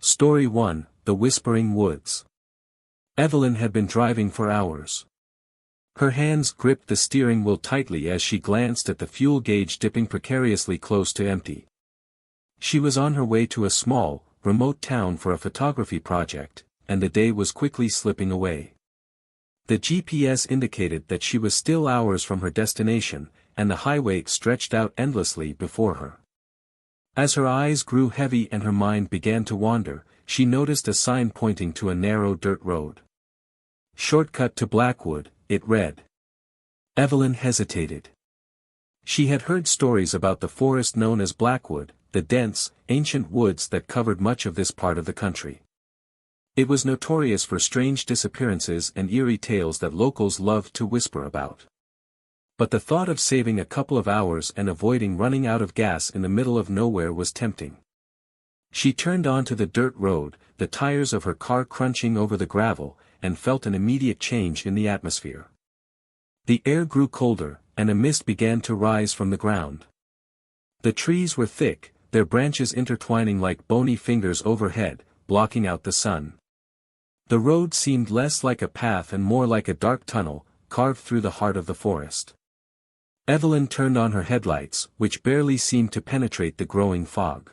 Story 1, The Whispering Woods. Evelyn had been driving for hours. Her hands gripped the steering wheel tightly as she glanced at the fuel gauge dipping precariously close to empty. She was on her way to a small, remote town for a photography project, and the day was quickly slipping away. The GPS indicated that she was still hours from her destination, and the highway stretched out endlessly before her. As her eyes grew heavy and her mind began to wander, she noticed a sign pointing to a narrow dirt road. "Shortcut to Blackwood," it read. Evelyn hesitated. She had heard stories about the forest known as Blackwood, the dense, ancient woods that covered much of this part of the country. It was notorious for strange disappearances and eerie tales that locals loved to whisper about. But the thought of saving a couple of hours and avoiding running out of gas in the middle of nowhere was tempting. She turned onto the dirt road, the tires of her car crunching over the gravel, and felt an immediate change in the atmosphere. The air grew colder, and a mist began to rise from the ground. The trees were thick, their branches intertwining like bony fingers overhead, blocking out the sun. The road seemed less like a path and more like a dark tunnel, carved through the heart of the forest. Evelyn turned on her headlights, which barely seemed to penetrate the growing fog.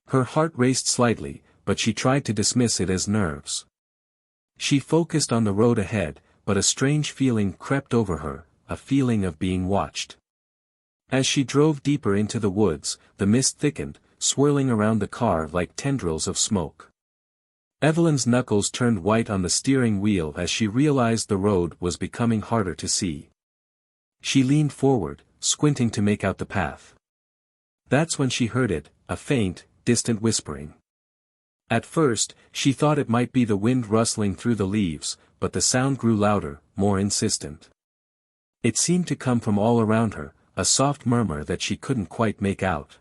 Her heart raced slightly, but she tried to dismiss it as nerves. She focused on the road ahead, but a strange feeling crept over her, a feeling of being watched. As she drove deeper into the woods, the mist thickened, swirling around the car like tendrils of smoke. Evelyn's knuckles turned white on the steering wheel as she realized the road was becoming harder to see. She leaned forward, squinting to make out the path. That's when she heard it, a faint, distant whispering. At first, she thought it might be the wind rustling through the leaves, but the sound grew louder, more insistent. It seemed to come from all around her, a soft murmur that she couldn't quite make out.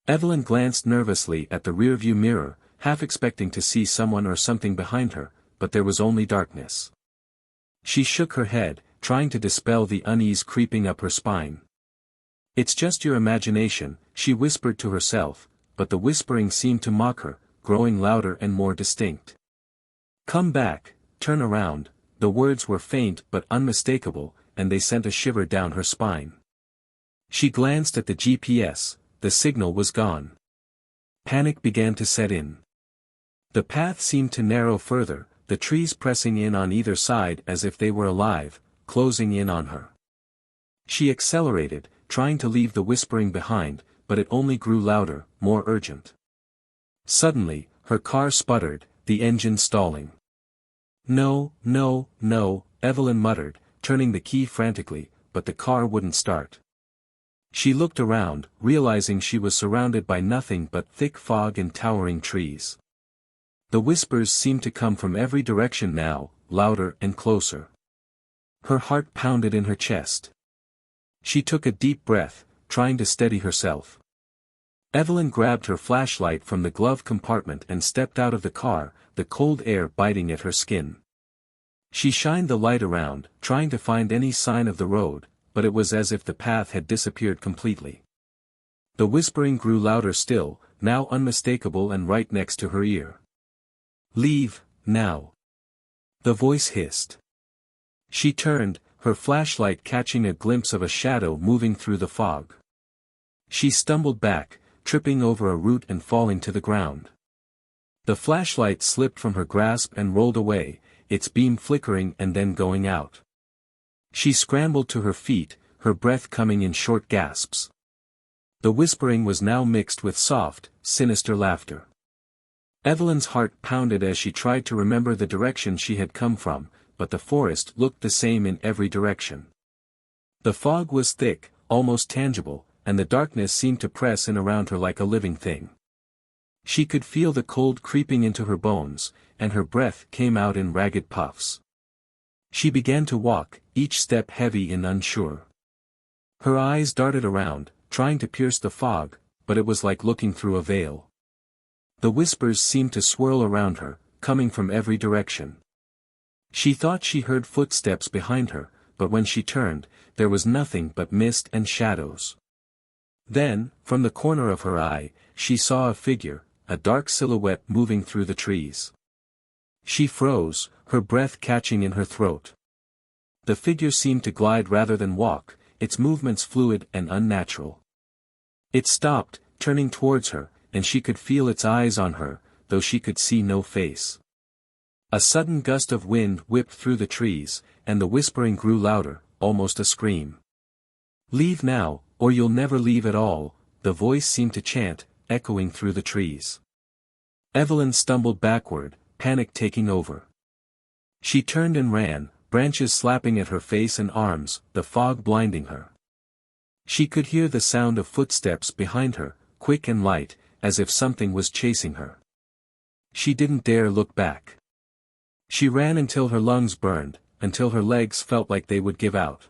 Evelyn glanced nervously at the rearview mirror, half expecting to see someone or something behind her, but there was only darkness. She shook her head, trying to dispel the unease creeping up her spine. "It's just your imagination," she whispered to herself, but the whispering seemed to mock her, growing louder and more distinct. "Come back, turn around." The words were faint but unmistakable, and they sent a shiver down her spine. She glanced at the GPS, the signal was gone. Panic began to set in. The path seemed to narrow further, the trees pressing in on either side as if they were alive, closing in on her. She accelerated, trying to leave the whispering behind, but it only grew louder, more urgent. Suddenly, her car sputtered, the engine stalling. "No, no, no," Evelyn muttered, turning the key frantically, but the car wouldn't start. She looked around, realizing she was surrounded by nothing but thick fog and towering trees. The whispers seemed to come from every direction now, louder and closer. Her heart pounded in her chest. She took a deep breath, trying to steady herself. Evelyn grabbed her flashlight from the glove compartment and stepped out of the car, the cold air biting at her skin. She shined the light around, trying to find any sign of the road, but it was as if the path had disappeared completely. The whispering grew louder still, now unmistakable and right next to her ear. "Leave, now." The voice hissed. She turned, her flashlight catching a glimpse of a shadow moving through the fog. She stumbled back, tripping over a root and falling to the ground. The flashlight slipped from her grasp and rolled away, its beam flickering and then going out. She scrambled to her feet, her breath coming in short gasps. The whispering was now mixed with soft, sinister laughter. Evelyn's heart pounded as she tried to remember the direction she had come from, but the forest looked the same in every direction. The fog was thick, almost tangible, and the darkness seemed to press in around her like a living thing. She could feel the cold creeping into her bones, and her breath came out in ragged puffs. She began to walk, each step heavy and unsure. Her eyes darted around, trying to pierce the fog, but it was like looking through a veil. The whispers seemed to swirl around her, coming from every direction. She thought she heard footsteps behind her, but when she turned, there was nothing but mist and shadows. Then, from the corner of her eye, she saw a figure, a dark silhouette moving through the trees. She froze, her breath catching in her throat. The figure seemed to glide rather than walk, its movements fluid and unnatural. It stopped, turning towards her, and she could feel its eyes on her, though she could see no face. A sudden gust of wind whipped through the trees, and the whispering grew louder, almost a scream. "Leave now, or you'll never leave at all," the voice seemed to chant, echoing through the trees. Evelyn stumbled backward, panic taking over. She turned and ran, branches slapping at her face and arms, the fog blinding her. She could hear the sound of footsteps behind her, quick and light, as if something was chasing her. She didn't dare look back. She ran until her lungs burned, until her legs felt like they would give out.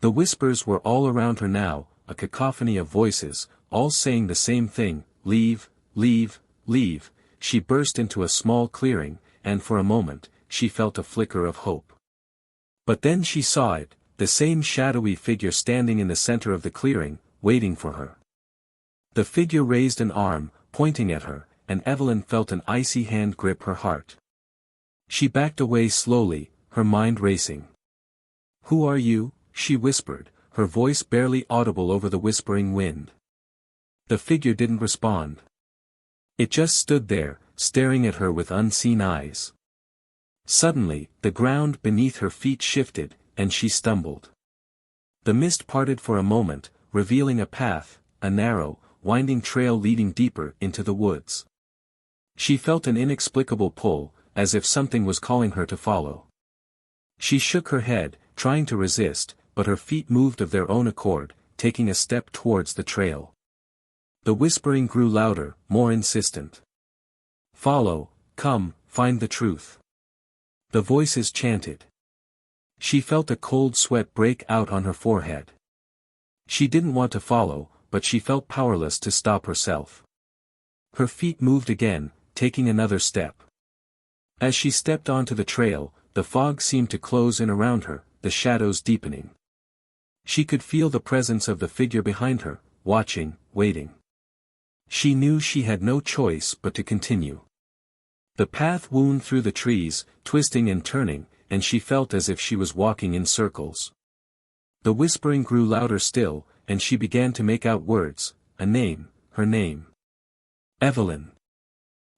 The whispers were all around her now, a cacophony of voices, all saying the same thing, "Leave, leave, leave." She burst into a small clearing, and for a moment, she felt a flicker of hope. But then she saw it, the same shadowy figure standing in the center of the clearing, waiting for her. The figure raised an arm, pointing at her, and Evelyn felt an icy hand grip her heart. She backed away slowly, her mind racing. "Who are you?" she whispered, her voice barely audible over the whispering wind. The figure didn't respond. It just stood there, staring at her with unseen eyes. Suddenly, the ground beneath her feet shifted, and she stumbled. The mist parted for a moment, revealing a path, a narrow, winding trail leading deeper into the woods. She felt an inexplicable pull, as if something was calling her to follow. She shook her head, trying to resist, but her feet moved of their own accord, taking a step towards the trail. The whispering grew louder, more insistent. "Follow, come, find the truth." The voices chanted. She felt a cold sweat break out on her forehead. She didn't want to follow, but she felt powerless to stop herself. Her feet moved again, taking another step. As she stepped onto the trail, the fog seemed to close in around her, the shadows deepening. She could feel the presence of the figure behind her, watching, waiting. She knew she had no choice but to continue. The path wound through the trees, twisting and turning, and she felt as if she was walking in circles. The whispering grew louder still, and she began to make out words, a name, her name. "Evelyn.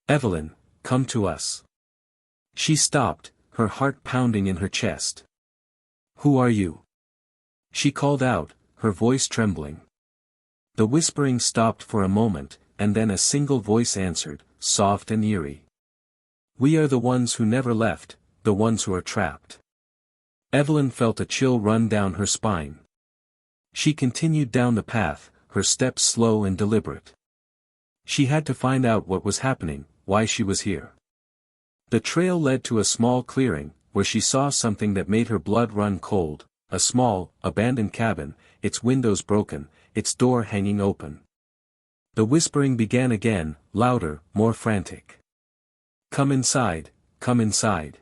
Evelyn, come to us." She stopped, her heart pounding in her chest. "Who are you?" she called out, her voice trembling. The whispering stopped for a moment, and then a single voice answered, soft and eerie. "We are the ones who never left, the ones who are trapped." Evelyn felt a chill run down her spine. She continued down the path, her steps slow and deliberate. She had to find out what was happening, why she was here. The trail led to a small clearing, where she saw something that made her blood run cold, a small, abandoned cabin, its windows broken, its door hanging open. The whispering began again, louder, more frantic. "Come inside, come inside."